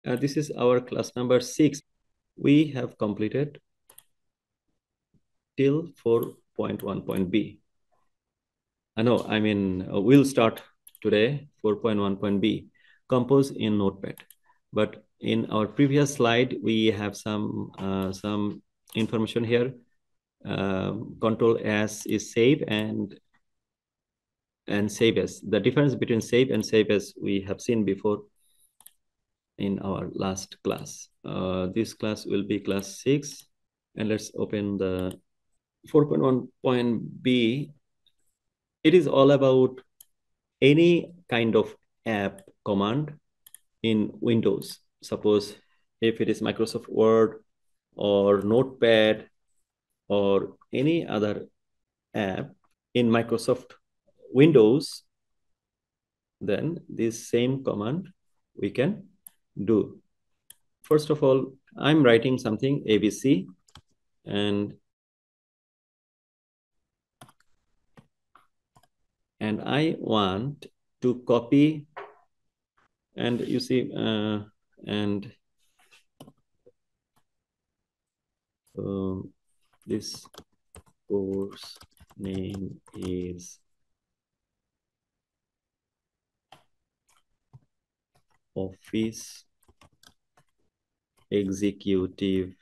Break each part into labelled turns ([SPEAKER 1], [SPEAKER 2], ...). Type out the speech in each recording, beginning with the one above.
[SPEAKER 1] This is our class number 6. We have completed till 4.1.b. We'll start today 4.1.b, compose in Notepad. But in our previous slide, we have some information here. Control S is save and save as. The difference between save and save as we have seen before in our last class. This class will be class 6. And let's open the 4.1.b. It is all about any kind of app command in Windows. Suppose if it is Microsoft Word or Notepad or any other app in Microsoft Windows, then this same command we can do. First of all, I'm writing something ABC, and I want to copy, and you see, this course name is Office Executive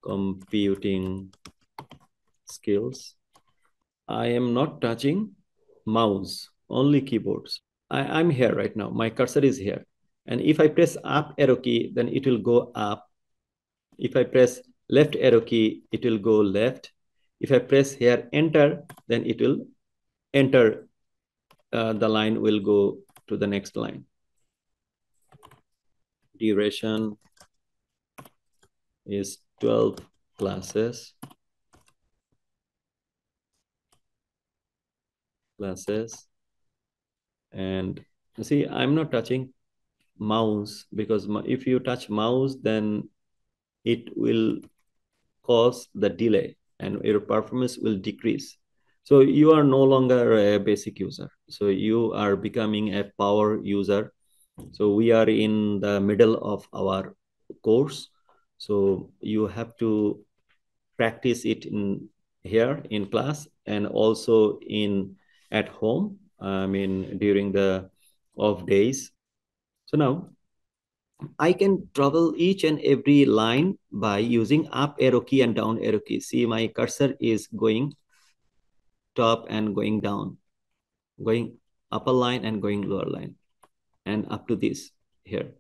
[SPEAKER 1] Computing Skills. I am not touching mouse, only keyboards. I'm here right now. My cursor is here. And if I press up arrow key, then it will go up. If I press left arrow key, it will go left. If I press here enter, then it will enter. The line will go to the next line. Duration is 12 classes. And you see, I'm not touching mouse, because if you touch mouse, then it will cause the delay and your performance will decrease. So you are no longer a basic user. So you are becoming a power user. So we are in the middle of our course. So you have to practice it in here in class and also at home. During the off days. So now I can travel each and every line by using up arrow key and down arrow key. See, my cursor is going top and going down, going upper line and going lower line, and up to this here.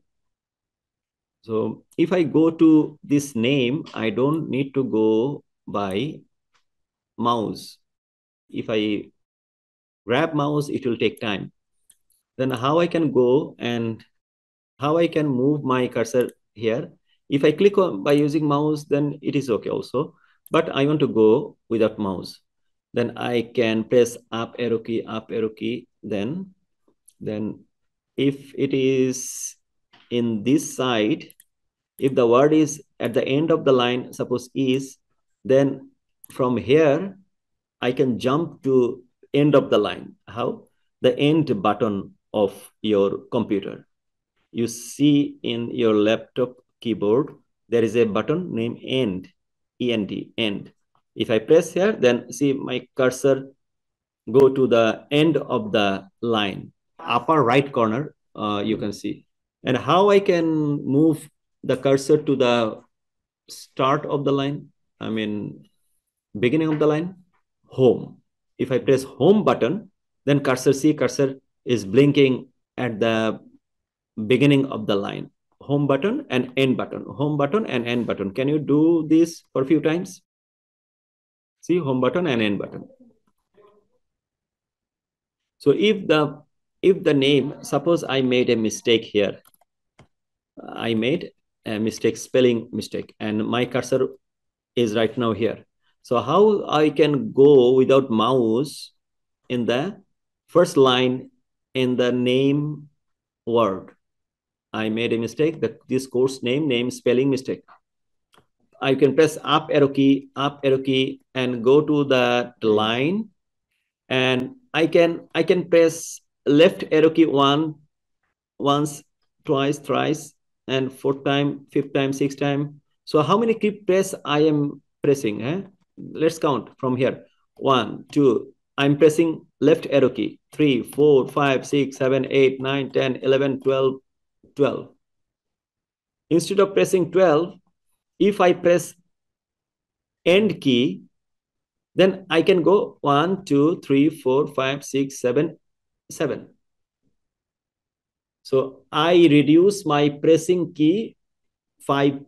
[SPEAKER 1] So if I go to this name, I don't need to go by mouse. If I grab mouse, it will take time. Then how I can go and how I can move my cursor here? If I click on by using mouse, then it is okay also. But I want to go without mouse. Then I can press up arrow key. Then if it is in this side, if the word is at the end of the line, suppose is, then from here, I can jump to end of the line. How? The end button of your computer. You see in your laptop keyboard, there is a button named end, E-N-D, end. If I press here, then see my cursor go to the end of the line. Upper right corner, you can see. And how I can move the cursor to the start of the line, beginning of the line, home. If I press home button, then cursor is blinking at the beginning of the line. Home button and end button, home button and end button. Can you do this for a few times? See, home button and end button. So if the name, suppose I made a mistake here. I made a mistake, spelling mistake, and my cursor is right now here. So how I can go without mouse in the first line in the name word? I made a mistake, this course name spelling mistake. I can press up arrow key, and go to the line, and I can press left arrow key once, twice, thrice, and fourth time, fifth time, sixth time. So how many key press I am pressing? Let's count from here. 1, 2. I'm pressing left arrow key. 3, 4, 5, 6, 7, 8, 9, 10, 11, 12, 12. Instead of pressing 12, if I press end key, then I can go 1, 2, 3, 4, 5, 6, 7, 7. So I reduce my pressing key 5,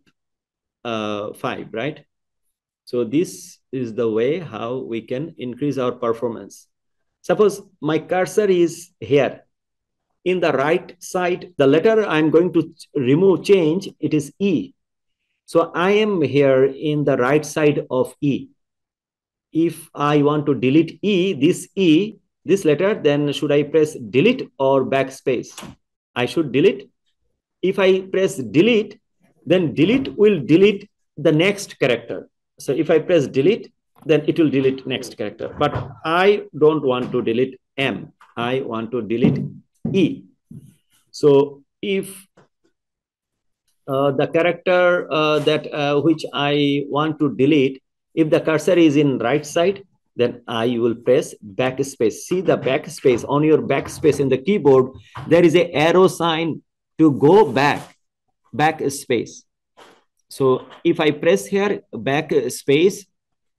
[SPEAKER 1] 5, right? So this is the way how we can increase our performance. Suppose my cursor is here. In the right side, the letter I'm going to remove, change, it is E. So I am here in the right side of E. If I want to delete E, this letter, then should I press delete or backspace? I should delete. If I press delete, then delete will delete the next character. So if I press delete, then it will delete next character. But I don't want to delete M. I want to delete E. So if the character that which I want to delete, if the cursor is in right side, then I will press backspace. See the backspace on your backspace in the keyboard, there is a arrow sign to go backspace. So if I press here backspace,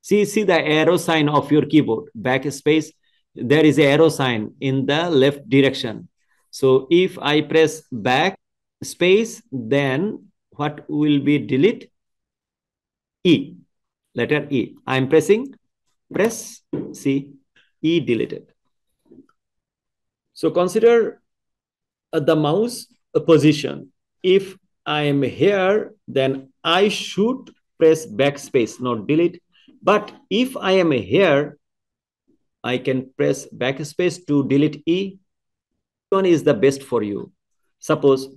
[SPEAKER 1] see the arrow sign of your keyboard, backspace, there is a arrow sign in the left direction. So if I press back space, then what will be delete? E, letter E. I'm pressing, press, see, E deleted. So consider the mouse position. If I am here, then I should press backspace, not delete. But if I am here, I can press backspace to delete E. Which one is the best for you? Suppose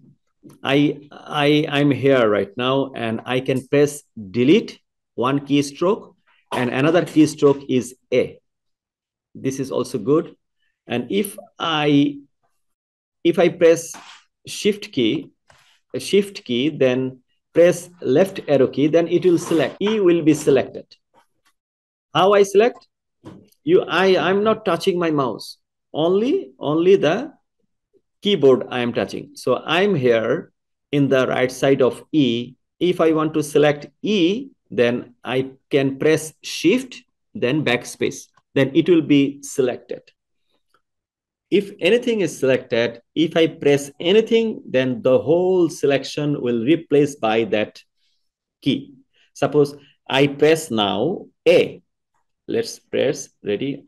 [SPEAKER 1] I'm here right now and I can press delete one keystroke and another keystroke is A. This is also good. And if I press shift key, then press left arrow key, then it will select. E will be selected. How I select? I'm not touching my mouse. Only the keyboard I am touching. So I'm here in the right side of E. If I want to select E, then I can press shift, then backspace. Then it will be selected. If anything is selected, if I press anything, then the whole selection will replace by that key. Suppose I press now A. Let's press, ready,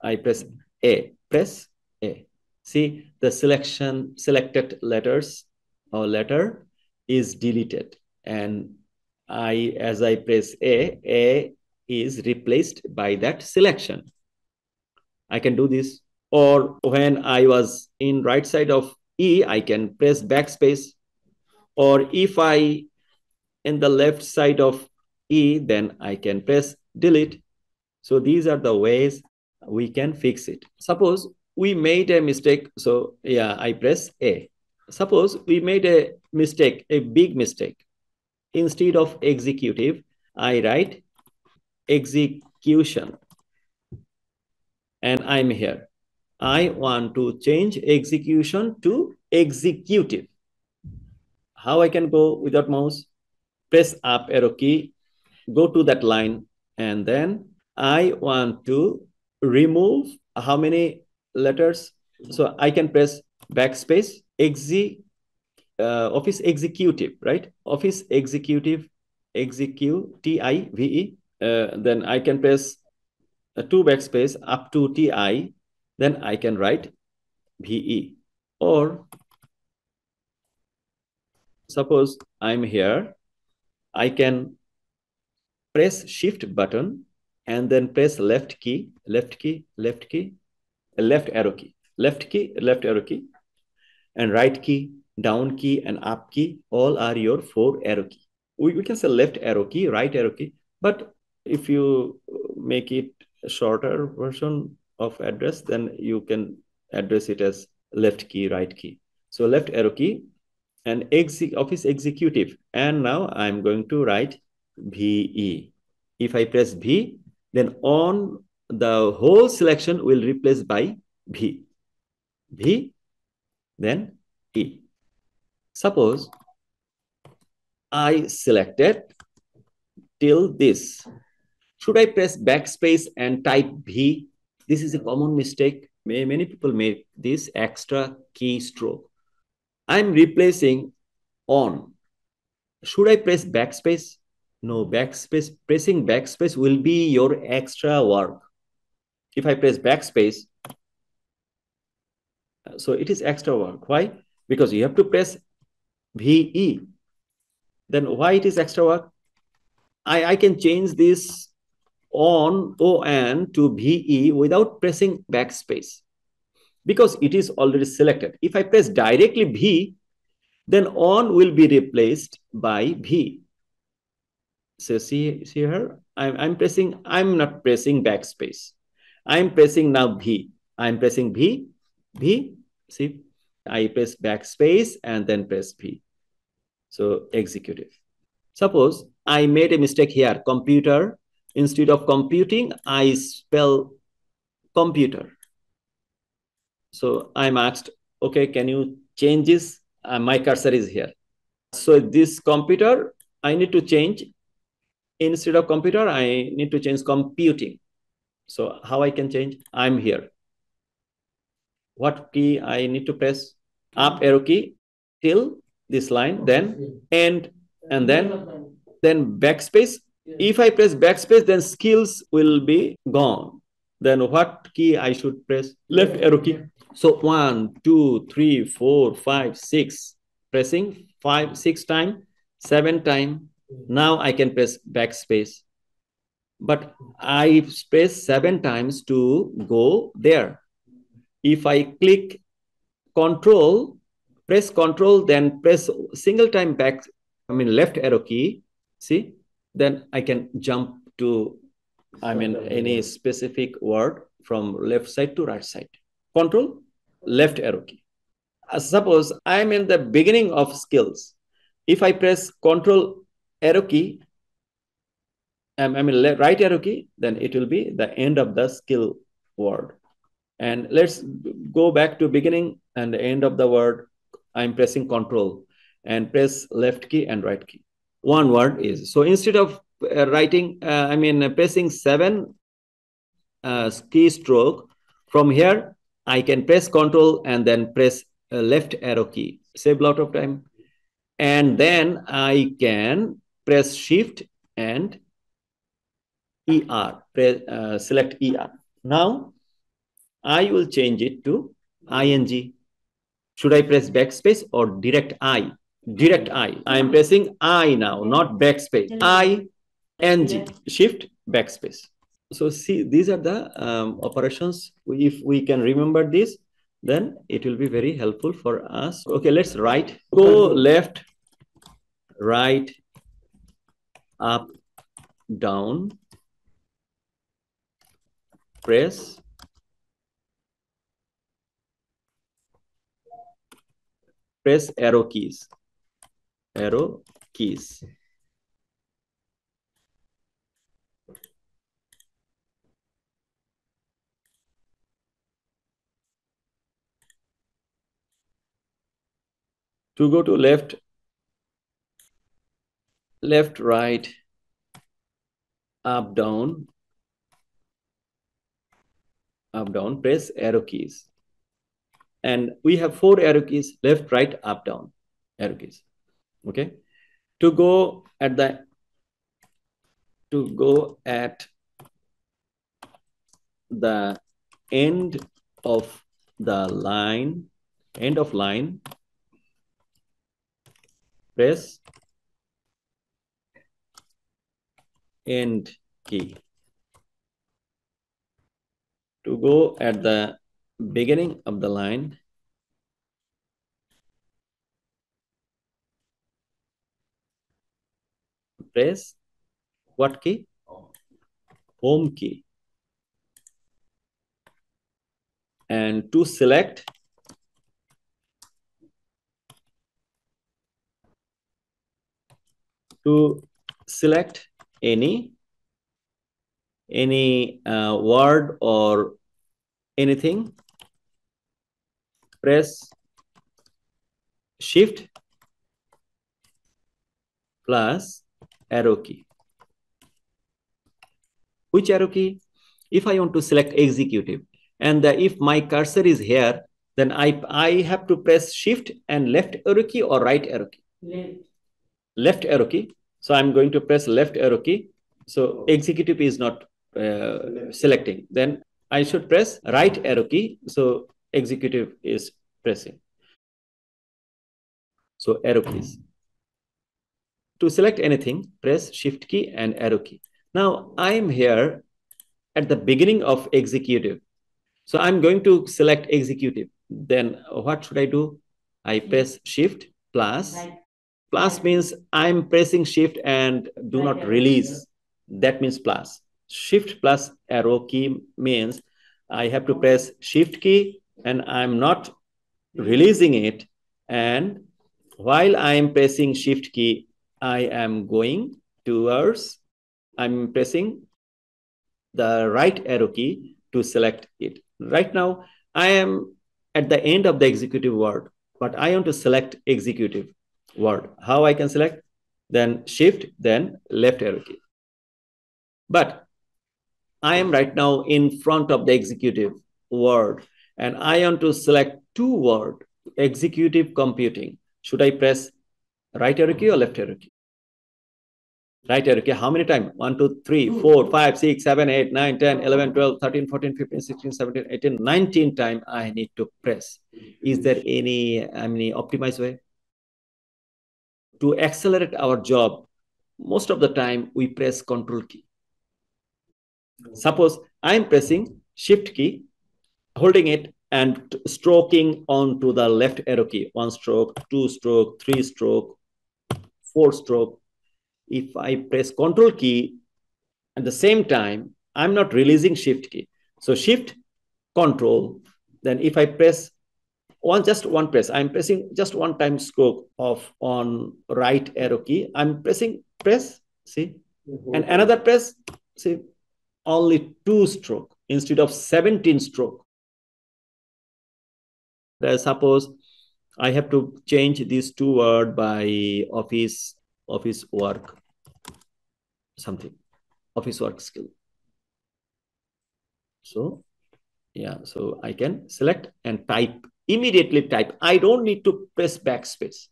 [SPEAKER 1] I press A, press A. See, the selected letters or letter is deleted. And as I press A is replaced by that selection. I can do this. Or when I was in right side of E, I can press backspace. Or if I in the left side of E, then I can press delete. So these are the ways we can fix it. Suppose we made a mistake. So yeah, I press A. Suppose we made a mistake, a big mistake. Instead of executive, I write execution. And I'm here. I want to change execution to executive. How I can go without mouse? Press up arrow key, go to that line, and then I want to remove how many letters? So I can press backspace, Office Executive, right? Office Executive, TIVE. Then I can press 2 backspace up to TI. Then I can write VE. Or suppose I'm here, I can press shift button and then press left arrow key, and right key, down key, and up key, all are your 4 arrow key. We can say left arrow key, right arrow key, but if you make it a shorter version of address, then you can address it as left key, right key. So left arrow key and Office Executive. And now I'm going to write VE. If I press V, then on the whole selection will replace by V. V, then E. Suppose I selected till this. Should I press backspace and type V? This is a common mistake. Many people make this extra keystroke. I'm replacing on. Should I press backspace? No, backspace. Pressing backspace will be your extra work. If I press backspace, so it is extra work. Why? Because you have to press VE. Then why it is extra work? I can change this on to VE without pressing backspace because it is already selected. If I press directly V, then on will be replaced by V. So see here, I'm not pressing backspace. I'm pressing now V. I'm pressing V, V, see, I press backspace and then press V. So executive. Suppose I made a mistake here, computer. Instead of computing, I spell computer. So I'm asked, okay, can you change this? My cursor is here. So this computer, I need to change. Instead of computer, I need to change computing. So how I can change? I'm here. What key I need to press? Up arrow key till this line, then end, and then backspace. If I press backspace, then skills will be gone. Then what key I should press? Left arrow key. So 1, 2, 3, 4, 5, 6. Pressing 5, 6 times, 7 times. Now I can press backspace. But I press 7 times to go there. If I click Control, press Control, then press single time back, left arrow key, see, then I can jump to, any specific word from left side to right side. Control, left arrow key. Suppose I'm in the beginning of skills. If I press Control arrow key, right arrow key, then it will be the end of the skill word. And let's go back to beginning and the end of the word. I'm pressing Control and press left key and right key. One word is, so instead of pressing 7 keystroke, from here, I can press Control and then press left arrow key. Save a lot of time. And then I can press Shift and ER, select ER. Now, I will change it to ing. Should I press backspace or direct I? Direct I. I am pressing I now, not backspace. ing. Shift backspace. So see, these are the operations. If we can remember this, then it will be very helpful for us. Okay, let's write. Go left, right, up, down, press, arrow keys. Arrow keys. To go to left, right, up, down, press arrow keys. And we have 4 arrow keys, left, right, up, down, arrow keys. Okay. To go at the end of the line, press end key. To go at the beginning of the line, press what key? Home key. And to select To select any word or anything, press Shift plus arrow key. Which arrow key? If I want to select executive, and if my cursor is here, then I have to press Shift and left arrow key or right arrow key? Left arrow key. So I'm going to press left arrow key. So executive is not selecting. Then I should press right arrow key. So executive is pressing. So arrow keys. To select anything, press Shift key and arrow key. Now I am here at the beginning of executive. So I'm going to select executive. Then what should I do? I press Shift plus. Plus means I'm pressing Shift and do not release. That means plus. Shift plus arrow key means I have to press Shift key and I'm not releasing it. And while I am pressing Shift key, I am going towards, I'm pressing the right arrow key to select it. Right now, I am at the end of the executive word, but I want to select executive word. How I can select? Then Shift, then left arrow key. But I am right now in front of the executive word, and I want to select two words, executive computing. Should I press right arrow key or left arrow key? Right arrow key. How many times? 1, 2, 3, 4, 5, 6, 7, 8, 9, 10, 11, 12, 13, 14, 15, 16, 17, 18, 19 times I need to press. Is there any optimized way? To accelerate our job, most of the time we press Control key. Suppose I am pressing Shift key, holding it and stroking onto the left arrow key. 1 stroke, 2 stroke, 3 stroke, 4 stroke. If I press Control key at the same time, I'm not releasing Shift key. So Shift, Control. Then if I press just one press, I'm pressing just one time stroke of on right arrow key. I'm pressing press, see, and another press, see, only 2 stroke instead of 17 stroke. Suppose I have to change these 2 words by office work, something, office work skill. So yeah, so I can select and type, immediately type. I don't need to press backspace.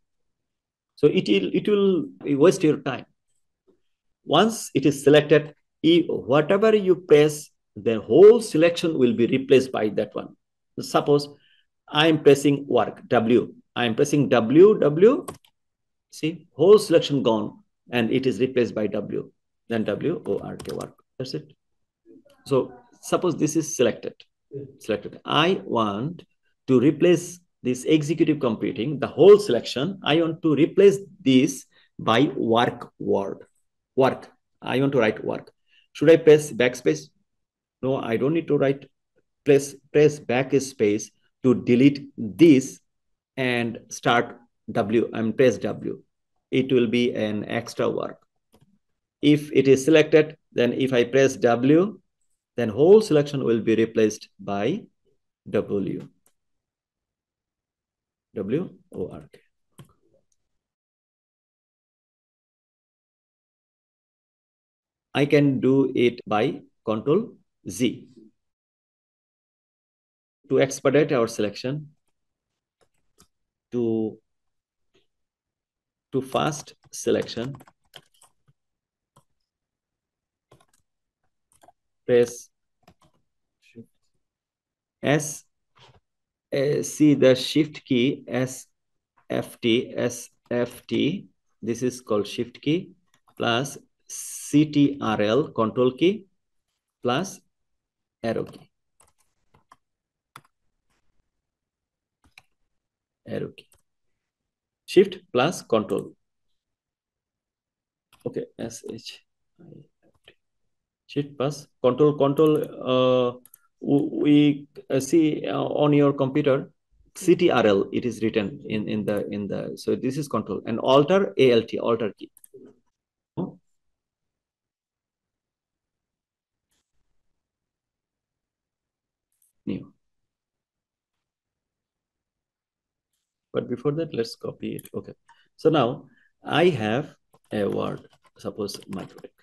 [SPEAKER 1] So it will waste your time. Once it is selected, whatever you press, the whole selection will be replaced by that one. Suppose I am pressing work, W. I am pressing W. See, whole selection gone, and it is replaced by W. Then WORK, work. That's it. So suppose this is selected. I want to replace this executive computing, the whole selection. I want to replace this by work word. Work. I want to write work. Should I press backspace? No, I don't need to write. Press backspace to delete this and start W. I'm press W. It will be an extra work. If it is selected, then if I press W, then whole selection will be replaced by WORK. I can do it by Control Z. To expedite our selection, to fast selection, press S. See the Shift key, SFT. This is called Shift key plus CTRL, Control key plus arrow key. Arrow key. Shift plus Control. Okay, SH. Shift plus Control. We see on your computer CTRL. It is written in the. So this is Control and Alter, ALT, Alter key. new. But before that, let's copy it. Okay. So now I have a word, suppose Microtech.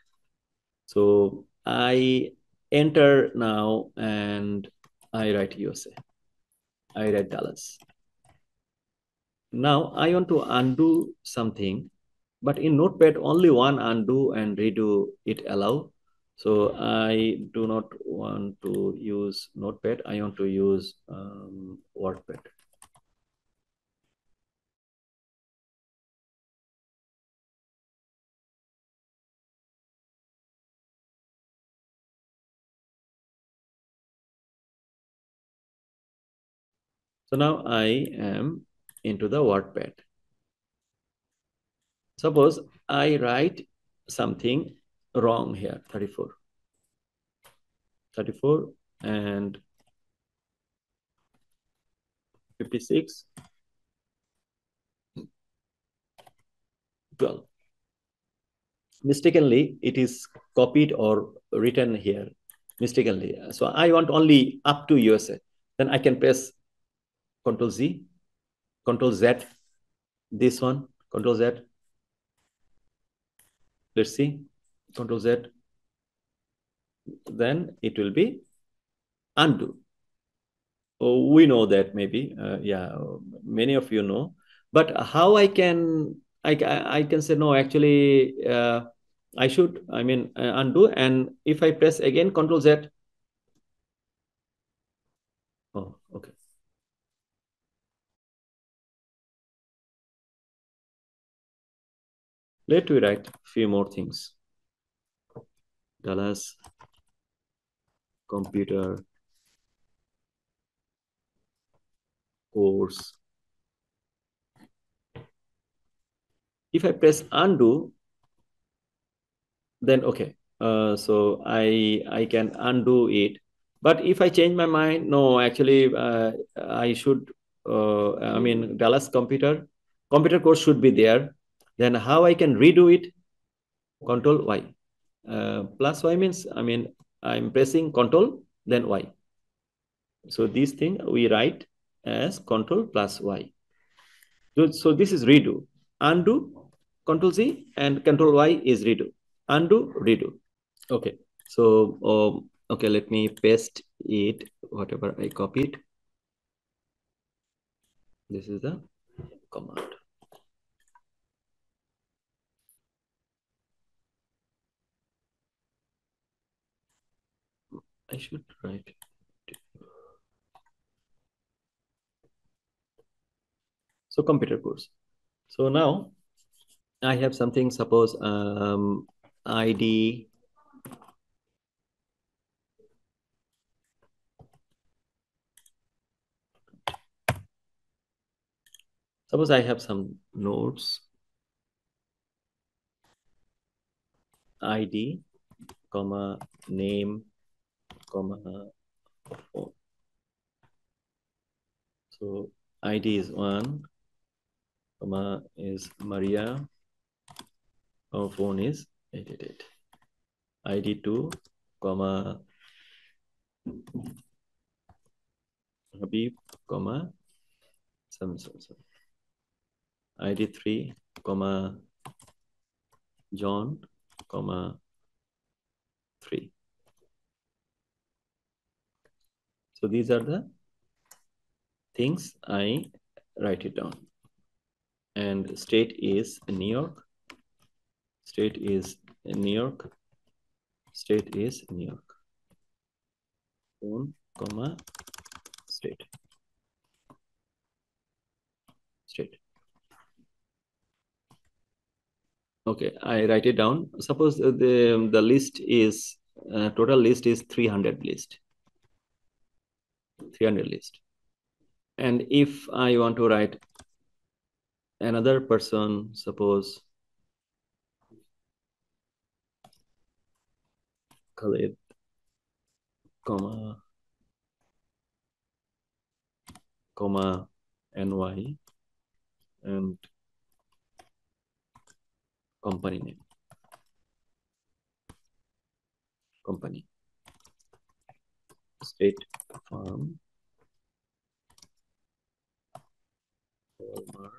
[SPEAKER 1] So I enter now and I write USA. I write Dallas. Now I want to undo something, but in Notepad, only one undo and redo it allow. So I do not want to use Notepad. I want to use WordPad. So now I am into the WordPad. Suppose I write something wrong here, 34. 34 and 56, 12. Mistakenly, it is copied or written here mistakenly. So I want only up to USA. Then I can press Control Z, Control Z, this one, Control Z. Let's see, Control Z. Then it will be undo. Oh, we know that maybe, yeah, many of you know. But how I can say no, actually, I should, I mean, undo. And if I press again, Control Z. Oh, okay. Let me write a few more things. Dallas computer course. If I press undo, then okay. So I can undo it. But if I change my mind, no, actually, I should. I mean, Dallas computer course should be there. Then how I can redo it? Control Y. Plus Y means, I mean, I'm pressing Control then Y. So this thing we write as Control plus Y. So this is redo. Undo, Control Z, and Control Y is redo. Undo, redo. Okay. So, okay, let me paste it, whatever I copied. This is the command. I should write it. So computer course. So now I have something, suppose ID. Suppose I have some nodes, ID, comma, name, comma, phone. So ID is 1, comma is Maria, our phone is 888. ID 2, comma Habib, comma 777. ID 3, comma John, comma 3. So these are the things I write it down. And state is New York. State is New York. State is New York. Phone, comma state. State. Okay, I write it down. Suppose the list is total list is 300 list. 300 list. And if I want to write another person, suppose Khalid, comma, comma, NY, and company name, company. State Farm, Walmart,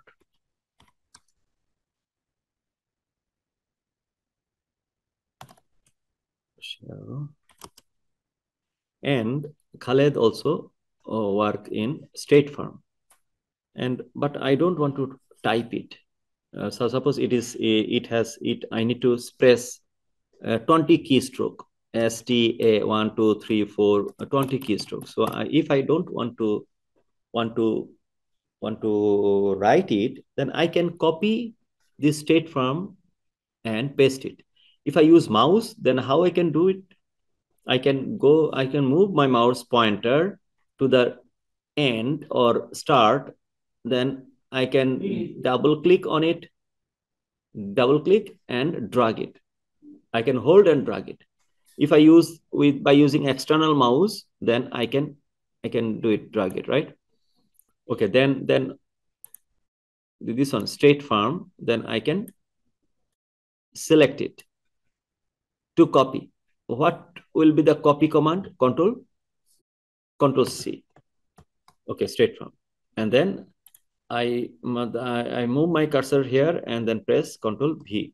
[SPEAKER 1] Shell, and Khaled also work in State Farm. And but I don't want to type it. So suppose I need to press 20 keystroke. STA 1 2 3 4 20 keystrokes. So if I don't want to want to write it, then I can copy this State Farm and paste it. If I use mouse, then how I can do it? I can move my mouse pointer to the end or start, then I can double click on it, double click and drag it. I can hold and drag it. If I use by using external mouse, then I can do it, drag it, right? Okay, then this one State Farm, then I can select it to copy. What will be the copy command? Control C. Okay, State Farm. And then I move my cursor here and then press Control V.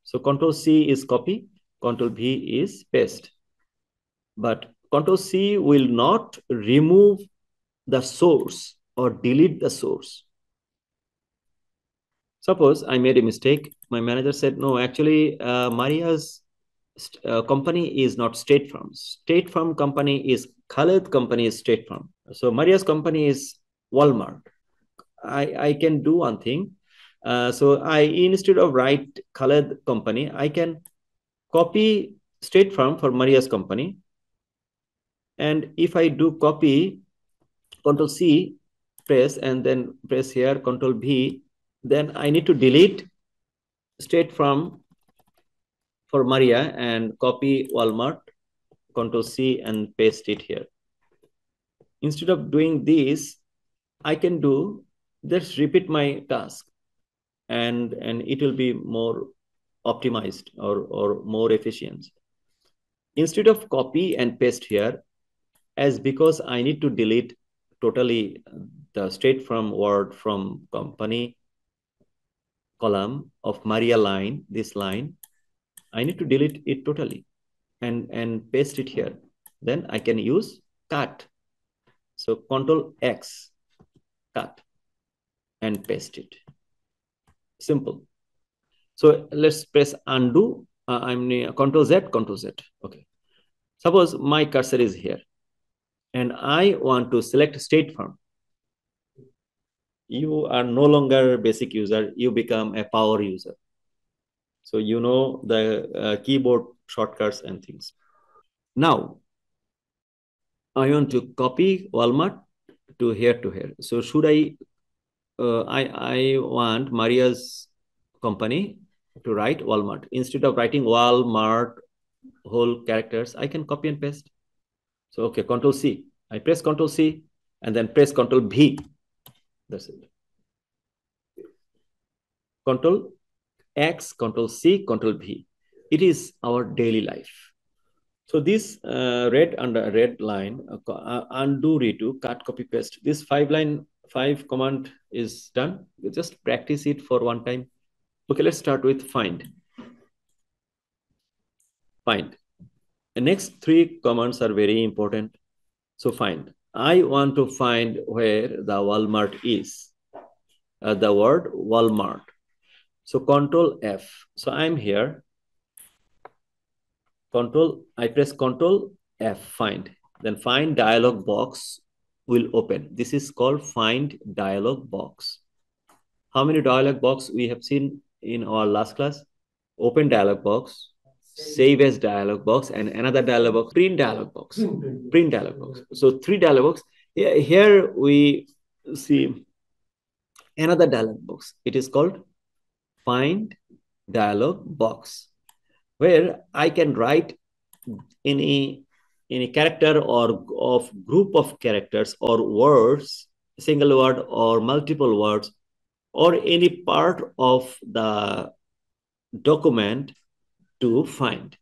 [SPEAKER 1] So Control C is copy, Control V is paste. But Control C will not remove the source or delete the source. Suppose I made a mistake. My manager said, no, actually, Maria's company is not State Farm. State Farm company is Khaled company is State Farm. So Maria's company is Walmart. I can do one thing. So instead of write Khaled company, I can copy State Farm for Maria's company. And if I do copy, Control C, press, and then press here, Control V, then I need to delete State Farm for Maria and copy Walmart, Control C and paste it here. Instead of doing this, I can do, just repeat my task and it will be more optimized or more efficient. Instead of copy and paste here, as because I need to delete totally the State Farm word from company column of Maria line, this line, I need to delete it totally and paste it here. Then I can use cut. So Control X, cut and paste it. Simple. So let's press undo. I'm Control Z, Control Z. Okay. Suppose my cursor is here and I want to select State Farm. You are no longer basic user, you become a power user. So you know the keyboard shortcuts and things. Now, I want to copy Walmart to here. So should I want Maria's company to write Walmart. Instead of writing Walmart whole characters, I can copy and paste. So, okay, Control C. I press Control C and then press Control V. That's it. Control X, Control C, Control V. It is our daily life. So this red line, undo, redo, cut, copy, paste. This 5 command is done. You just practice it for one time. Okay, let's start with find. Find. The next 3 commands are very important. So find. I want to find where the Walmart is. The word Walmart. So Control F. So I'm here. I press Control F, find. Then find dialog box will open. This is called find dialog box. How many dialog box we have seen in our last class? Open dialog box, save as dialog box, and another dialog box, print dialog box. Print dialog box. So 3 dialog box. Here we see another dialog box. It is called find dialog box, where I can write any character or of group of characters or words, single word or multiple words, or any part of the document to find.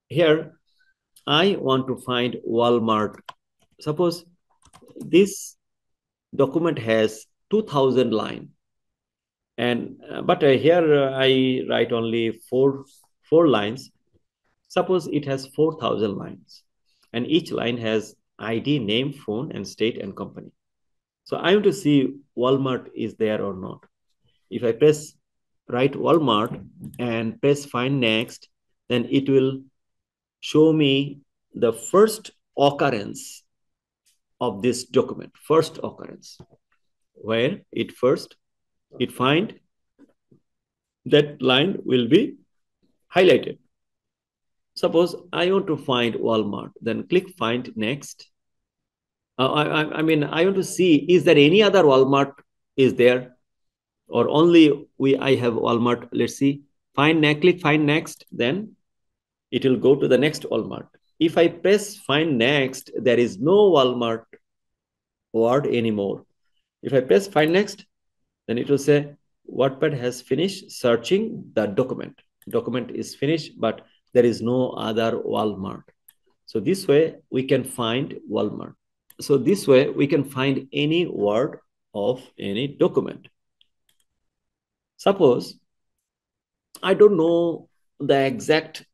[SPEAKER 1] Here I want to find Walmart. Suppose this document has 2000 line, and but here I write only four lines. Suppose it has 4000 lines, and each line has ID, name, phone, and state and company. So I want to see Walmart is there or not. If I press write Walmart and press find next, then it will show me the first occurrence of this document, first occurrence, where it find that line will be highlighted. Suppose I want to find Walmart, then click find next. I mean, I want to see, is there any other Walmart is there, or only I have Walmart. Let's see, find next, click find next, then it will go to the next Walmart. If I press find next, there is no Walmart word anymore. If I press find next, then it will say Wattpad has finished searching the document. Document is finished, but there is no other Walmart. So this way we can find Walmart. So this way we can find any word of any document. Suppose I don't know the exact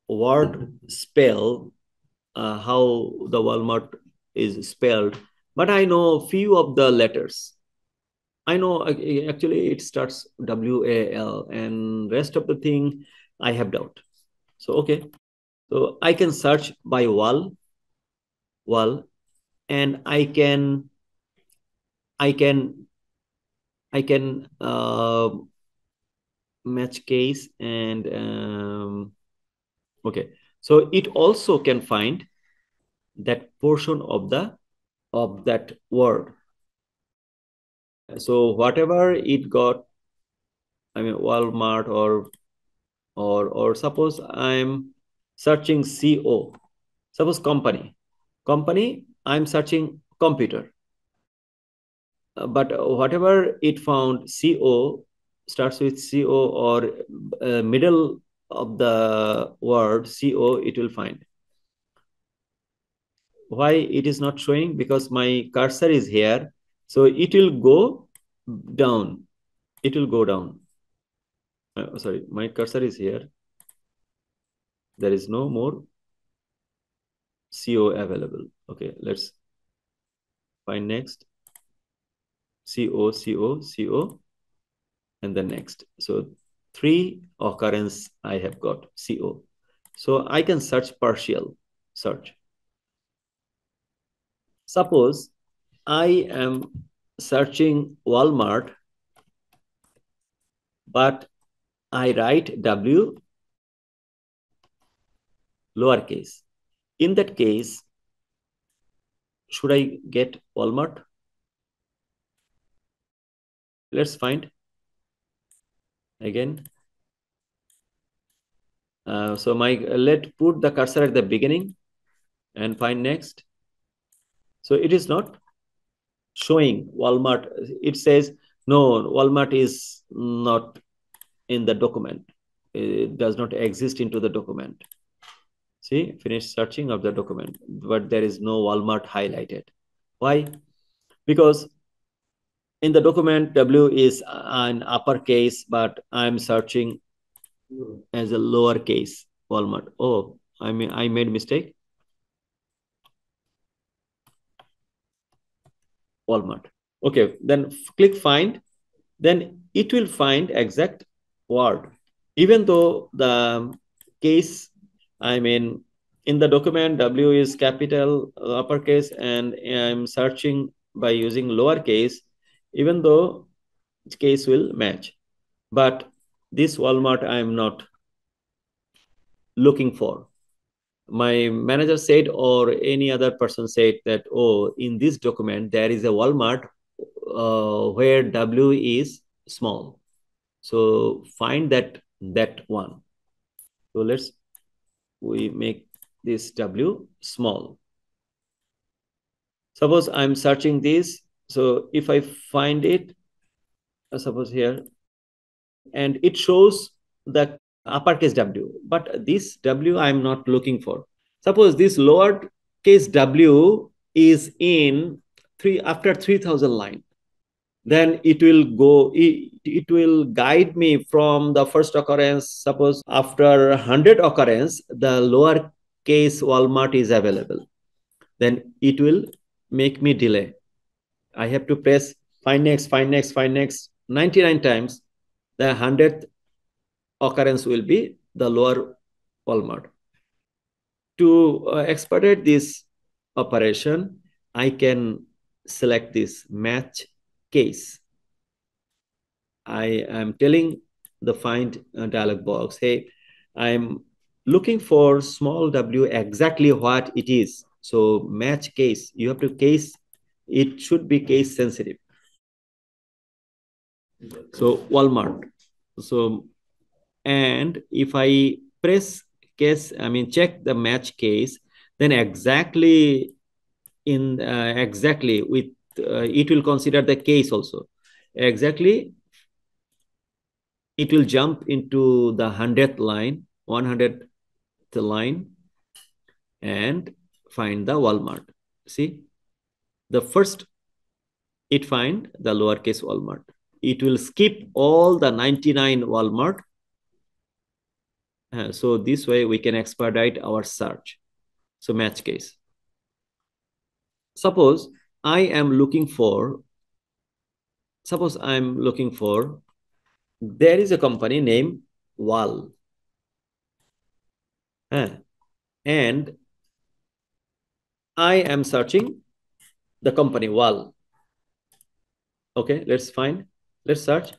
[SPEAKER 1] word spell, how the Walmart is spelled, but I know few of the letters. I know actually it starts WAL, and rest of the thing I have doubt. So okay, so I can search by wall, and I can match case, and okay, so it also can find that portion of that word. So whatever it got, I mean Walmart, or suppose I'm searching CO, suppose company, I'm searching computer, but whatever it found CO starts with CO, or middle of the word CO, it will find. Why it is not showing? Because my cursor is here, so it will go down. It will go down. Sorry, my cursor is here. There is no more CO available. Okay, let's find next. CO, and then next. So 3 occurrence I have got CO. So I can search partial search. Suppose I am searching Walmart, but I write W lowercase. In that case, should I get Walmart? Let's find again. So let's put the cursor at the beginning and find next. So it is not showing Walmart. It says no, Walmart is not in the document. It does not exist into the document. See, finish searching of the document, but there is no Walmart highlighted. Why? Because in the document, W is an uppercase, but I'm searching as a lowercase Walmart. Oh, I made mistake. Walmart. Okay, then click find. Then it will find exact word. Even though the case, I mean, in the document, W is capital, uppercase, and I'm searching by using lowercase, even though case will match. But this Walmart I'm not looking for. My manager said, or any other person said that, oh, in this document, there is a Walmart where W is small. So find that one. So we make this W small. Suppose I'm searching this. So if I find it, suppose here, and it shows the uppercase W, but this W I'm not looking for. Suppose this lower case W is in after 3000 line, then it will go, it will guide me from the first occurrence. Suppose after 100 occurrence, the lower case Walmart is available, then it will make me delay. I have to press find next, find next, find next 99 times. The 100th occurrence will be the lower Walmart. To expedite this operation, I can select this match case. I am telling the find dialog box, hey, I'm looking for small w exactly what it is. So match case, you have to case, it should be case sensitive. So Walmart. So, and if I press case, I mean, check the match case, then exactly in exactly with, it will consider the case also. Exactly, it will jump into the 100th line, 100th line, and find the Walmart. See, the first it find the lowercase Walmart. It will skip all the 99 Walmart. So this way we can expedite our search. So match case. Suppose I am looking for, there is a company named Wal. And I am searching the company Wal. Okay, let's search.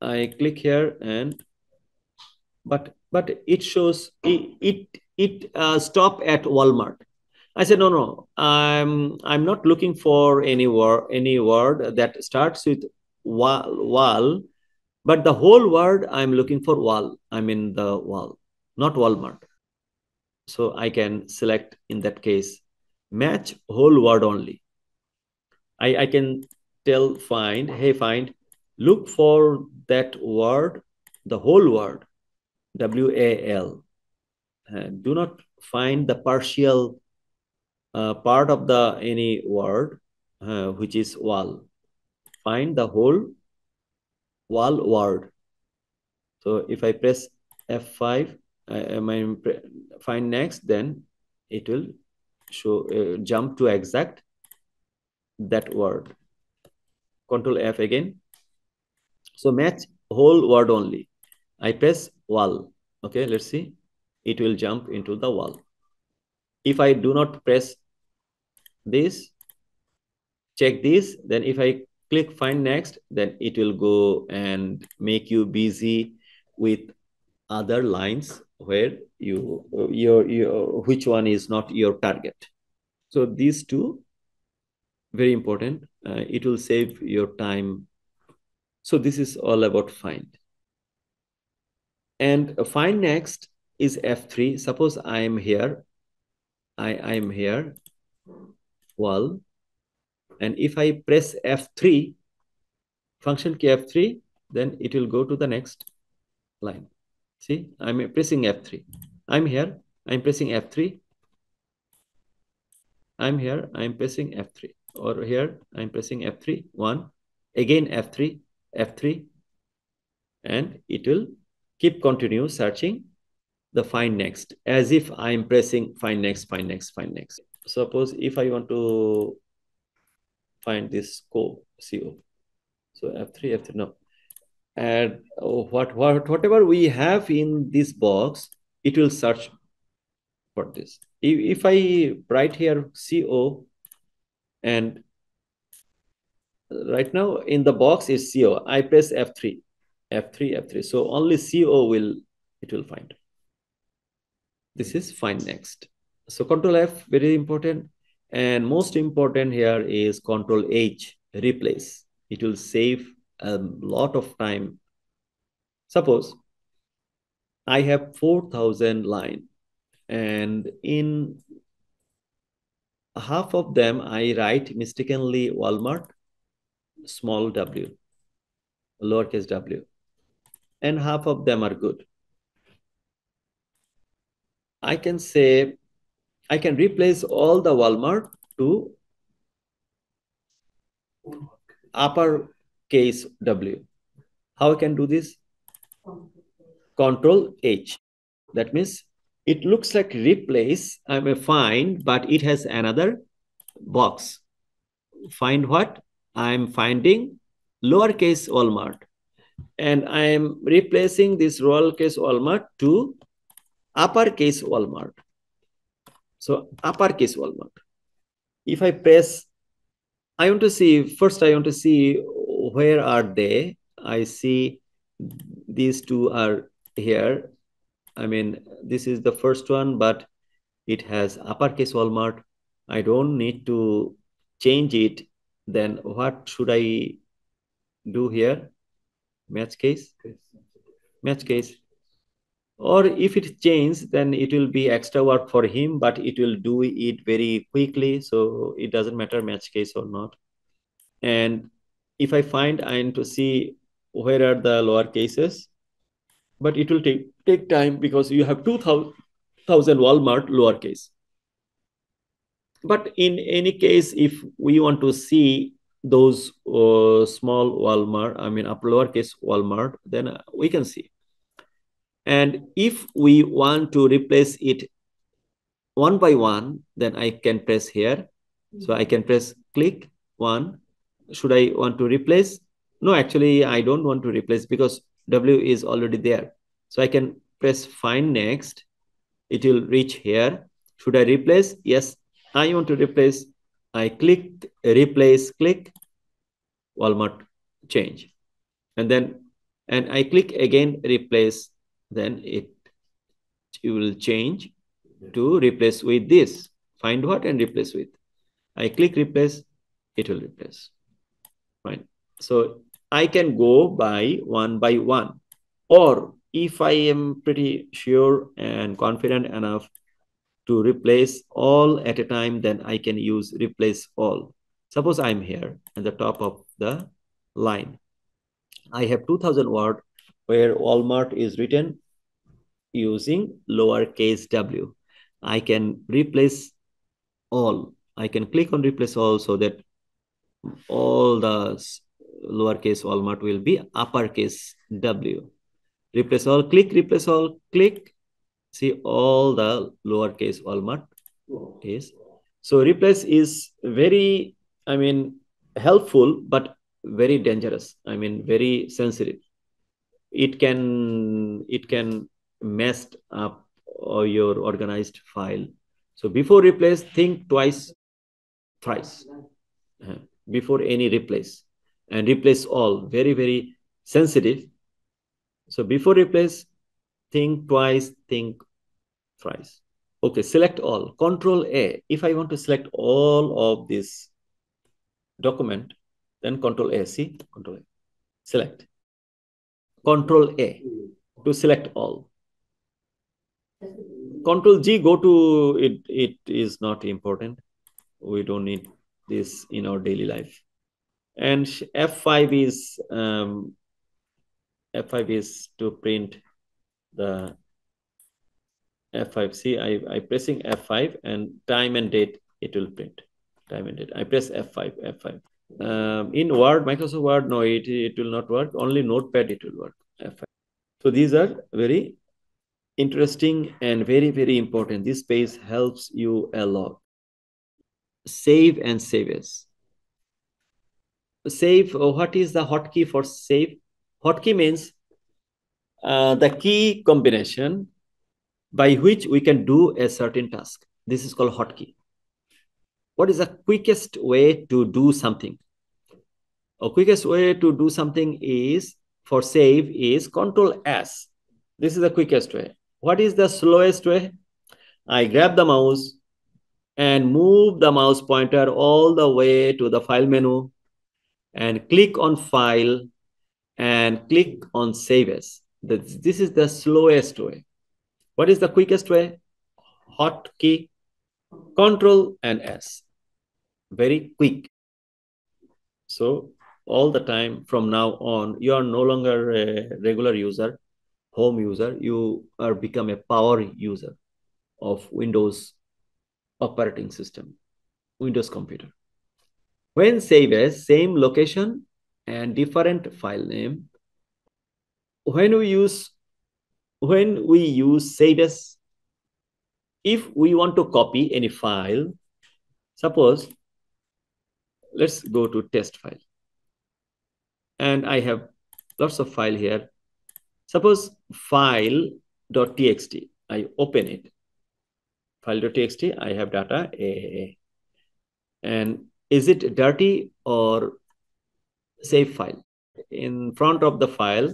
[SPEAKER 1] I click here and but it shows it stop at Walmart. I said no, I'm not looking for any word that starts with wall, but the whole word I'm looking for wall. I'm in the wall, not Walmart. So I can select in that case match whole word only. I can tell find, hey find, look for that word, the whole word, WAL. Do not find the partial part of the any word which is wall. Find the whole wall word. So if I press F5, I find next, then it will show jump to exact that word. Control F again. So match whole word only. I press wall. Okay, let's see. It will jump into the wall. If I do not press this, check this, then if I click find next, then it will go and make you busy with other lines where your which one is not your target. So these two very important. It will save your time. So this is all about find. And find next is F3. Suppose I am here. I am here. Well, and if I press F3, function key F3, then it will go to the next line. See, I'm pressing F3. I'm here. I'm pressing F3. I'm here. I'm pressing F3. Or here, I'm pressing F3. 1. Again F3. F3. And it will keep continue searching the find next, as if I'm pressing find next, find next, find next. Suppose if I want to find this CO. So F3, F3, no. And whatever we have in this box, it will search for this. If I write here CO, and right now in the box is CO, I press F3, F3, F3. So only CO it will find. This is find next. So Control F, very important. And most important here is Control H, replace. It will save a lot of time. Suppose I have 4,000 line, and in half of them I write mistakenly Walmart, small w, lowercase w. and half of them are good. I can say I can replace all the Walmart to uppercase W. How I can do this? Control H. That means it looks like replace. I may find, but it has another box. Find what? I'm finding lowercase Walmart. And I am replacing this lowercase Walmart to uppercase Walmart. So uppercase Walmart. If I press, I want to see, first I want to see where are they. I see these two are here. I mean, this is the first one, but it has uppercase Walmart. I don't need to change it. Then what should I do here? Match case? Match case. Or if it changes, then it will be extra work for him, but it will do it very quickly. So it doesn't matter match case or not. And if I find, I need to see where are the lower cases, but it will take time because you have 2,000 Walmart lowercase. But in any case, if we want to see those small Walmart, I mean, lowercase Walmart, then we can see. And if we want to replace it one by one, then I can press here. So I can press click one. Should I want to replace? No, actually, I don't want to replace because W is already there. So I can press find next. It will reach here. Should I replace? Yes, I want to replace. I click replace, click Walmart change. And then, and I click again replace, then it will change to replace with this. Find what and replace with. I click replace, it will replace. Fine. So I can go by one. Or if I am pretty sure and confident enough to replace all at a time, then I can use replace all. Suppose I'm here at the top of the line. I have 2000 word where Walmart is written using lowercase w. I can replace all. I can click on replace all so that all the lowercase Walmart will be uppercase W. Replace all, click. See all the lowercase Walmart is. So replace is very, I mean, helpful, but very dangerous. I mean, very sensitive. It can mess up your organized file. So before replace, think twice, thrice. Before any replace, and replace all, very sensitive. So before replace, think twice, think thrice. Okay, select all, Control A. If I want to select all of this document, then Control A. See, Control A, select. Control A to select all. Control G, go to it. It is not important. We don't need this in our daily life. And F5 is to print the F5. See, I pressing F5 and time and date, it will print. Time and date. I press F5, F5. In Word, Microsoft Word, no, it will not work. Only Notepad, it will work. F5. So these are very interesting and very important. This page helps you a lot. Save and save as. Save, what is the hotkey for save? Hotkey means the key combination by which we can do a certain task. This is called hotkey. What is the quickest way to do something? A quickest way to do something is, for save, is Control S. This is the quickest way. What is the slowest way? I grab the mouse and move the mouse pointer all the way to the file menu and click on file and click on save as. This is the slowest way. What is the quickest way? Hotkey, Control and S. Very quick. So all the time from now on, you are no longer a regular user, home user. You are become a power user of Windows operating system, Windows computer. When save as same location and different file name, when we use save as, if we want to copy any file, suppose let's go to test file, and I have lots of file here. Suppose file.txt, I open it. File.txt, I have data A. And is it dirty or save file? In front of the file,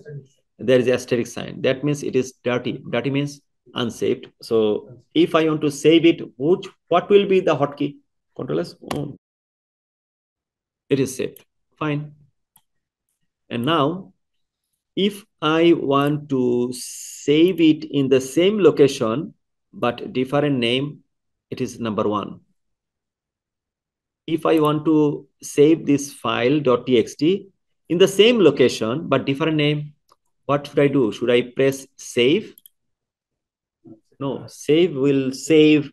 [SPEAKER 1] there is asterisk sign. That means it is dirty. Dirty means unsaved. So if I want to save it, what will be the hotkey? Control S. Oh, it is saved. Fine. And now, if I want to save it in the same location but different name, it is number 1. If I want to save this file.txt in the same location but different name, what should I do? Should I press save? No, save will save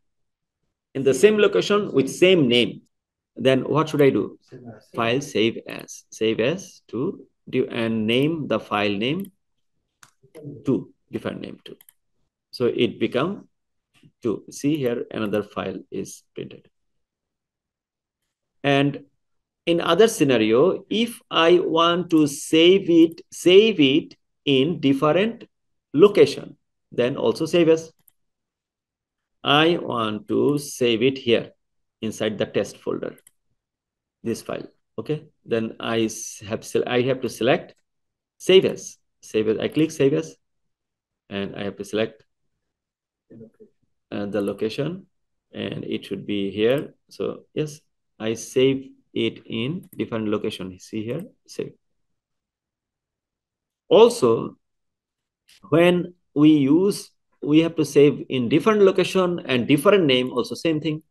[SPEAKER 1] in the same location with same name. Then what should I do? File save as to do, and name the file name to different name too. So it become 2. See here, another file is printed. And in other scenario, if I want to save it in different location, then also save as. I want to save it here inside the test folder, this file. Okay, then I have to select save as. I click save as, and I have to select the location, and it should be here. So yes, I save it in different location. See here, save. Also, when we have to save in different location and different name, also same thing,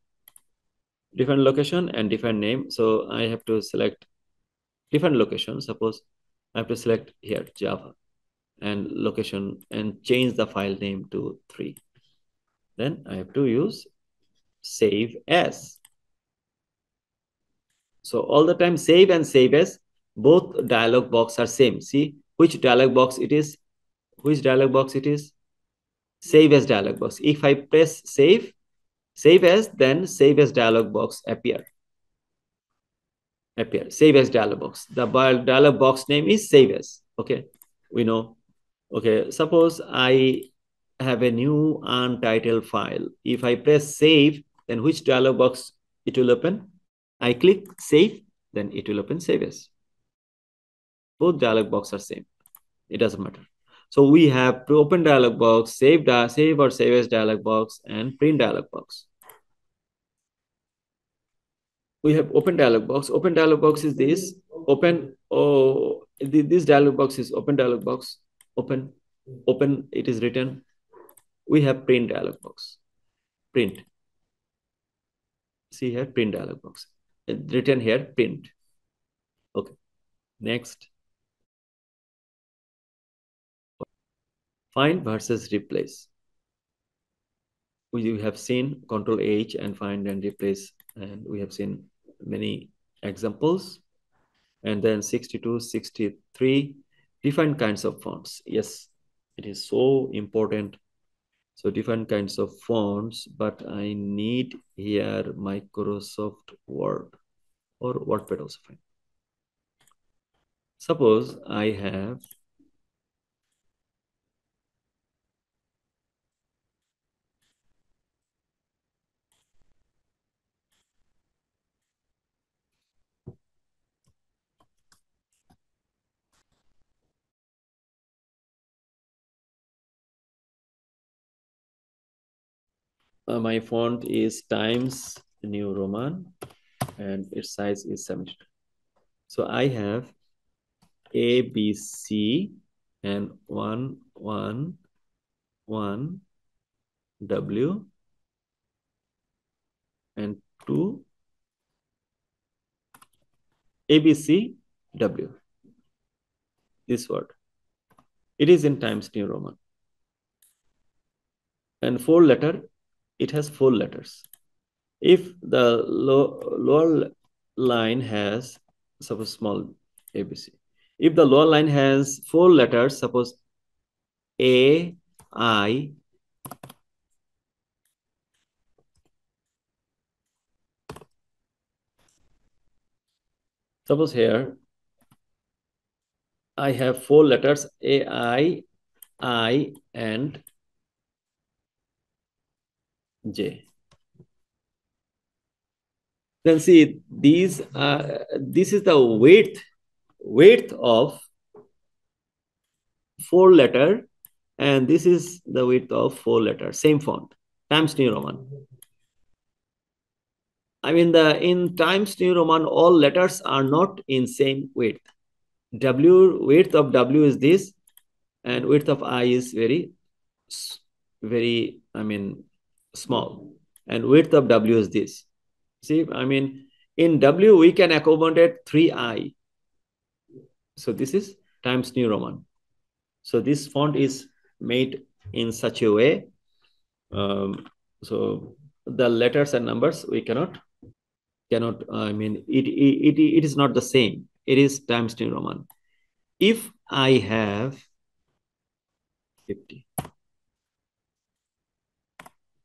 [SPEAKER 1] different location and different name. So I have to select different location. Suppose I have to select here Java and location and change the file name to 3. Then I have to use save as. So all the time save and save as, both dialog box are same. See which dialog box it is? Which dialog box it is? Save as dialog box. If I press save as, then save as dialog box appear. Save as dialog box. The dialog box name is save as. Okay, we know. Okay, suppose I have a new untitled file. If I press save, then which dialog box it will open? I click save, then it will open save as. Both dialog box are same. It doesn't matter. So we have to open dialog box, save or save as dialog box, and print dialog box. We have open dialog box. Open dialog box is this. This dialog box is open dialog box. Open, it is written. We have print dialog box. Print. See here, print dialog box. Written here, print. Okay. Next. Find versus replace. We have seen Control H and find and replace, and we have seen many examples. And then 62, 63, different kinds of fonts. Yes, it is so important. So different kinds of fonts, but I need here Microsoft Word or WordPad also fine. Suppose I have my font is Times New Roman and its size is 72. So I have A, B, C and 1, 1, 1, W and 2, ABC W. This word. It is in Times New Roman. And it has 4 letters. If the lower line has, suppose small ABC. If the lower line has 4 letters, suppose A, I, suppose here I have 4 letters A, I, and J. Then see these. This is the width of 4 letter, and this is the width of 4 letters. Same font. Times New Roman. I mean, in Times New Roman, all letters are not in same width. Width of W is this, and width of I is very, I mean, small, and width of W is this. See, I mean, in W we can accommodate 3I. So this is Times New Roman. So this font is made in such a way. So the letters and numbers we cannot. I mean, it is not the same. It is Times New Roman. If I have 50,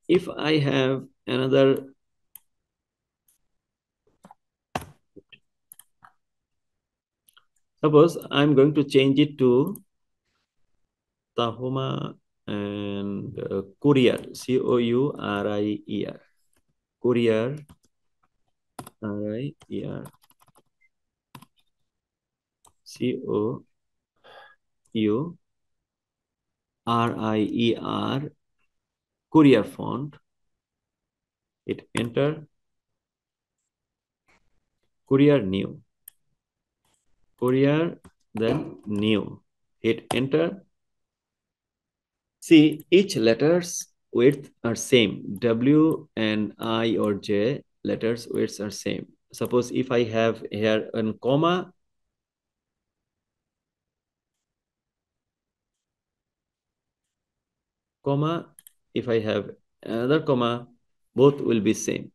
[SPEAKER 1] if I have another, suppose I'm going to change it to Tahoma and Courier, Courier, Courier, RIER, COURIER, Courier font. Hit enter. Courier new. Courier, then new. Hit enter. See, each letters width are same. W and I or J letters widths are same. Suppose if I have here a comma, if I have another comma, both will be same.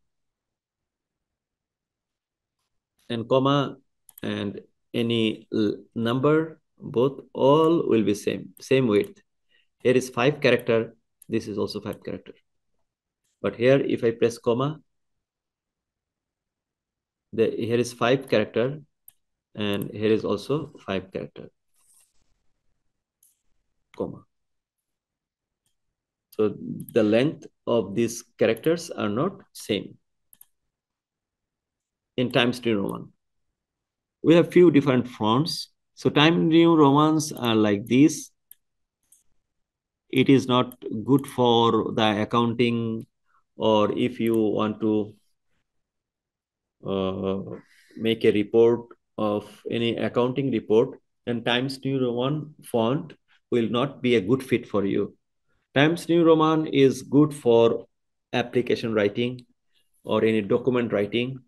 [SPEAKER 1] And comma and any number, both all will be same width. Here is 5 character. This is also 5 character. But here, if I press comma, here is 5 character, and here is also 5 character, comma. So the length of these characters are not same. In Times New Roman, we have few different fonts. So Times New Romans are like this. It is not good for the accounting, or if you want to make a report of any accounting report, then Times New Roman font will not be a good fit for you. Times New Roman is good for application writing or any document writing.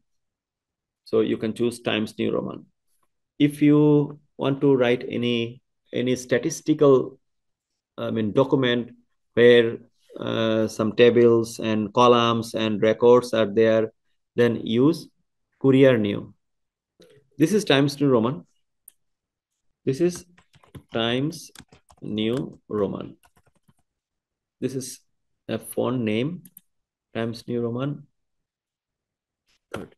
[SPEAKER 1] So you can choose Times New Roman. If you want to write any statistical, document where some tables and columns and records are there, then use Courier New. This is Times New Roman. This is Times New Roman. This is a font name, Times New Roman. Third.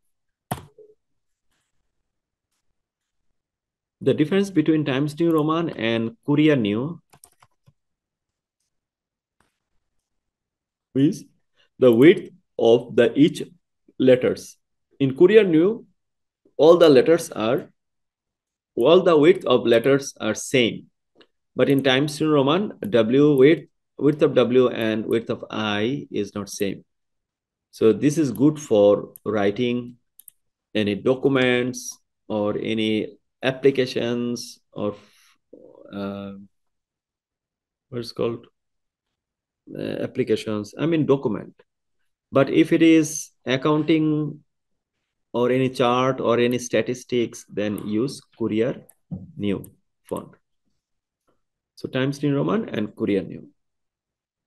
[SPEAKER 1] The difference between Times New Roman and Courier New is the width of the each letters. In Courier New, all the width of letters are same. But in Times New Roman, width of W and width of I is not same. So this is good for writing any documents or any applications or what's called applications. I mean document. But if it is accounting or any chart or any statistics, then use Courier New font. So Times New Roman and Courier New.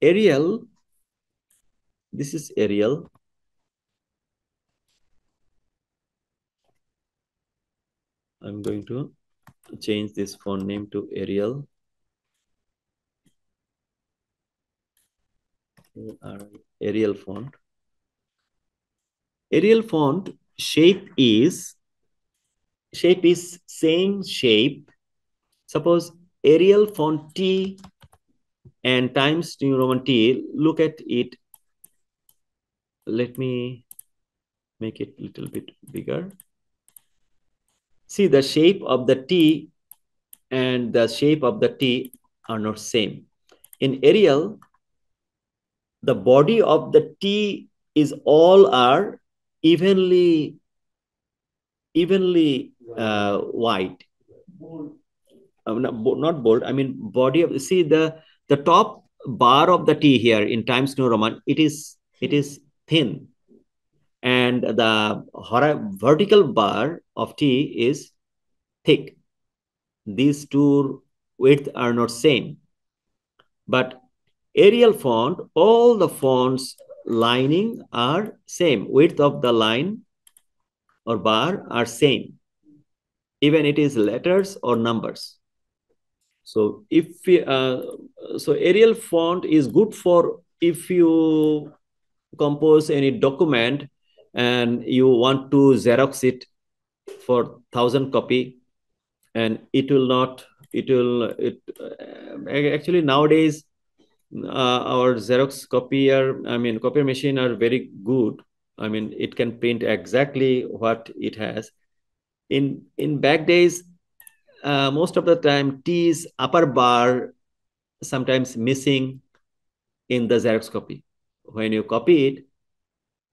[SPEAKER 1] Arial, this is Arial. I'm going to change this font name to Arial. Arial font. Arial font shape is same shape. Suppose Arial font T and Times New Roman T. Look at it. Let me make it a little bit bigger. See, the shape of the T and the shape of the T are not same. In Arial, the body of the T is all are evenly wide. Not bold. I mean body of. See the top bar of the T here in Times New Roman. It is thin, and the vertical bar of T is thick. These two width are not same. But Arial font, all the fonts lining are same. Width of the line or bar are same. Even it is letters or numbers. So if so Arial font is good for if you compose any document and you want to Xerox it for 1,000 copy, and it will not. Actually nowadays our Xerox copier, I mean copier machine are very good. I mean it can print exactly what it has. In back days, most of the time T's upper bar sometimes missing in the Xerox copy. When you copy it,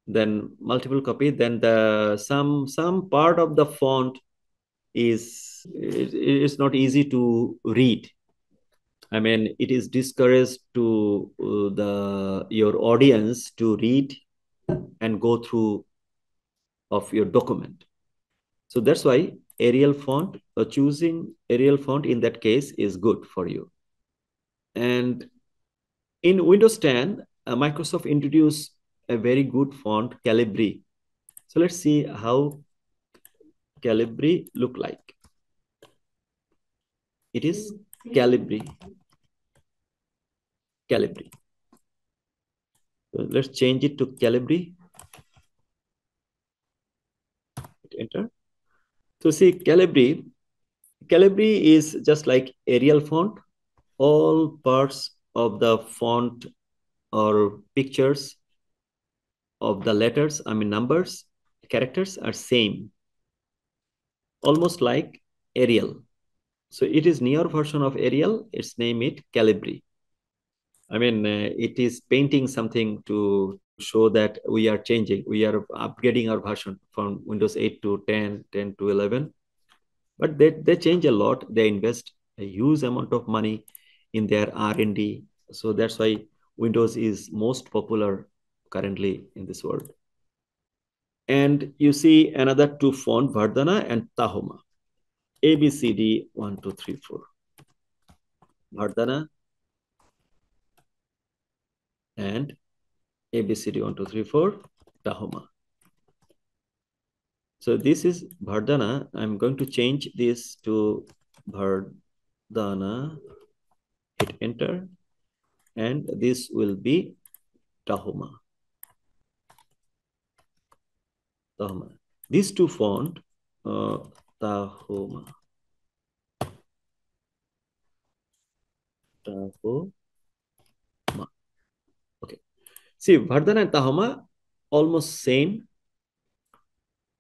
[SPEAKER 1] then multiple copy, then the some part of the font is not easy to read. I mean, it is discouraged to the your audience to read and go through of your document. So that's why Arial font, choosing Arial font in that case is good for you. And in Windows 10, Microsoft introduced a very good font, Calibri. So let's see how Calibri look like. It is Calibri. Calibri. So let's change it to Calibri. Hit enter. So see Calibri. Calibri is just like Arial font. All parts of the font or pictures of the letters, I mean numbers, characters are same. Almost like Arial. So it is newer version of Arial. Its name is Calibri. I mean, it is painting something to show that we are changing. We are upgrading our version from Windows 8 to 10, 10 to 11. But they change a lot. They invest a huge amount of money in their R&D. So that's why Windows is most popular currently in this world. And you see another two font, Vardhana and Tahoma. A, B, C, D, 1, 2, 3, 4. Vardhana and ABCD 1, 2, 3, 4, Tahoma. So this is Vardhana. I'm going to change this to Vardhana. Hit enter. And this will be Tahoma. Tahoma. These two font, Tahoma. Tahoma. Okay. See, Vardhana and Tahoma almost same.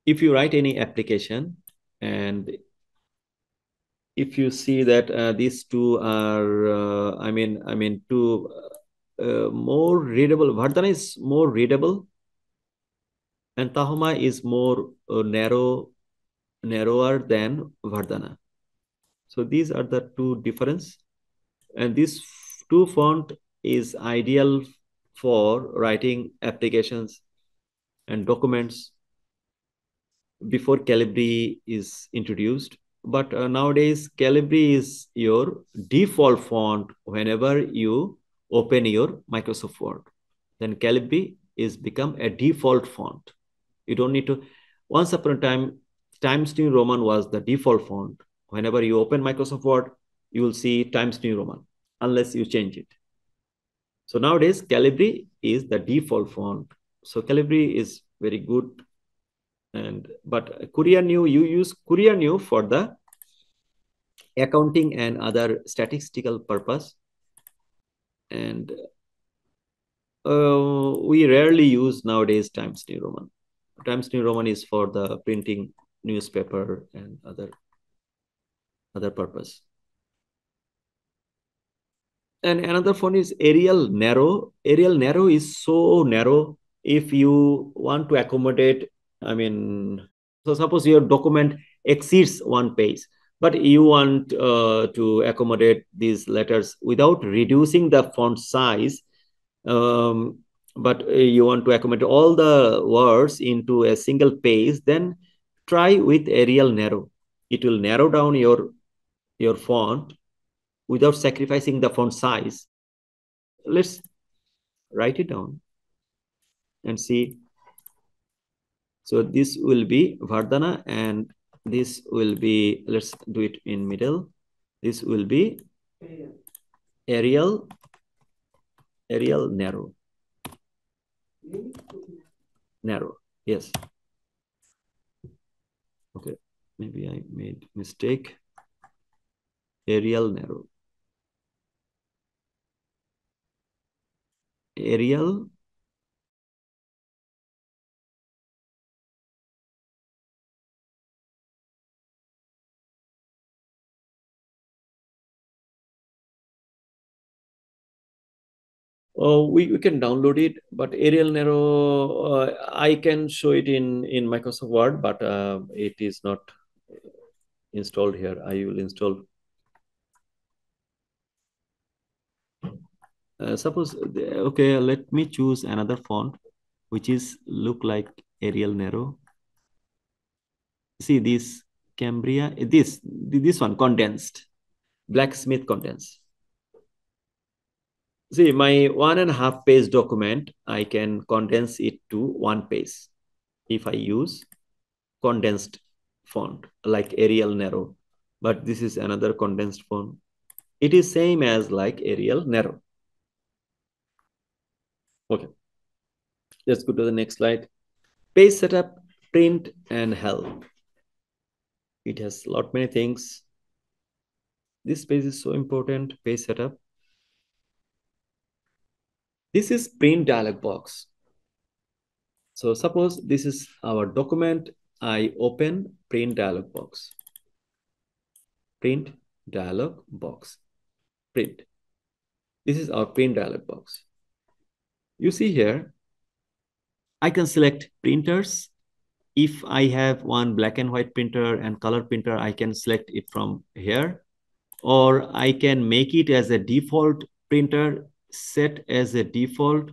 [SPEAKER 1] If you write any application and if you see that these two are, two more readable. Vardhana is more readable, and Tahoma is more narrower than Vardhana. So these are the two difference, and this two font is ideal for writing applications and documents. before Calibri is introduced. But nowadays, Calibri is your default font whenever you open your Microsoft Word. Then Calibri is become a default font. You don't need to. Once upon a time, Times New Roman was the default font. Whenever you open Microsoft Word, you will see Times New Roman, unless you change it. So nowadays, Calibri is the default font. So Calibri is very good. But Courier New, you use Courier New for the accounting and other statistical purpose. And we rarely use nowadays Times New Roman. Times New Roman is for the printing newspaper and other purpose. And another font is Arial Narrow. Arial Narrow is so narrow. If you want to accommodate, I mean, so suppose your document exceeds one page, but you want to accommodate these letters without reducing the font size, but you want to accommodate all the words into a single page, then try with Arial Narrow. It will narrow down your font without sacrificing the font size. Let's write it down and see. So this will be Vardhana, and this will be, let's do it in middle. This will be Arial Narrow. Narrow, yes. Okay, maybe I made mistake. Arial Narrow. Arial we can download it, but Arial Narrow, I can show it in Microsoft Word, but it is not installed here. I will install. Suppose, okay, let me choose another font, which is look like Arial Narrow. See this Cambria, this one condensed, Blacksmith condensed. See, my 1.5 page document, I can condense it to 1 page if I use condensed font like Arial Narrow. But this is another condensed font. It is same as like Arial Narrow. Okay, let's go to the next slide. Page setup, print, and help. It has a lot many things. This page is so important. Page setup. This is print dialog box. So suppose this is our document. I open print dialog box. Print dialog box. Print. This is our print dialog box. You see here, I can select printers. If I have one black and white printer and color printer, I can select it from here. Or I can make it as a default printer, set as a default.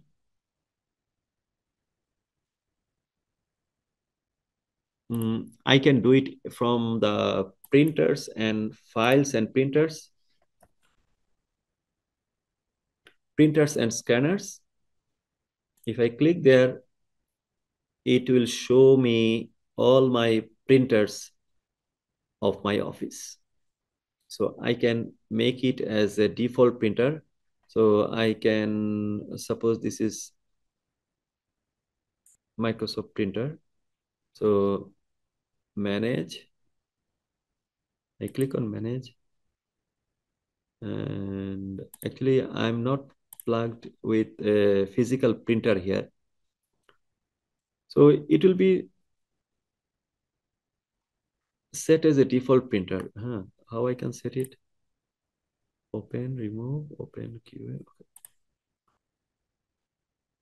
[SPEAKER 1] I can do it from the printers and files and printers and scanners. If I click there, it will show me all my printers of my office. So I can make it as a default printer. So I can, suppose this is Microsoft printer. So manage, I click on manage. And actually I'm not plugged with a physical printer here. So it will be set as a default printer. How I can set it? Open, remove, open, QA. Okay.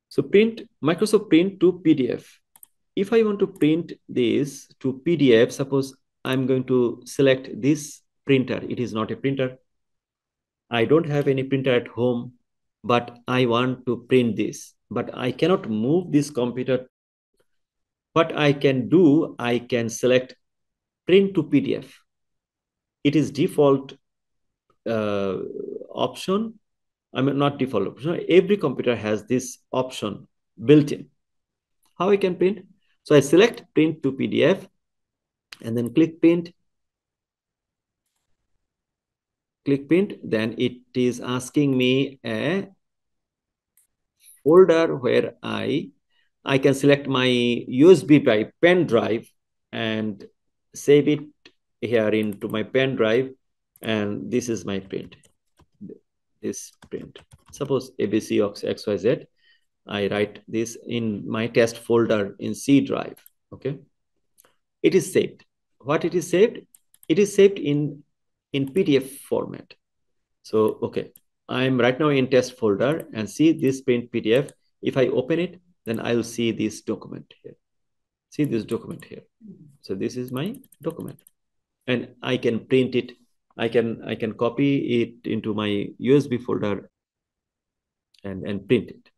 [SPEAKER 1] So print, Microsoft Print to PDF. If I want to print this to PDF, suppose I'm going to select this printer. It is not a printer. I don't have any printer at home, but I want to print this. But I cannot move this computer what I can do, I can select print to PDF. It is default option. I mean, not default option. Every computer has this option built in. How I can print? So I select print to PDF and then click print. Click print. Then it is asking me a folder where I can select my USB pen drive and save it here into my pen drive. And this is my print. This print. Suppose ABC XYZ. I write this in my test folder in C drive. Okay. It is saved. What it is saved? It is saved in PDF format. So, okay, I'm right now in test folder and see this print PDF. If I open it, then I'll see this document here. See this document here. So this is my document and I can print it. I can copy it into my USB folder and print it.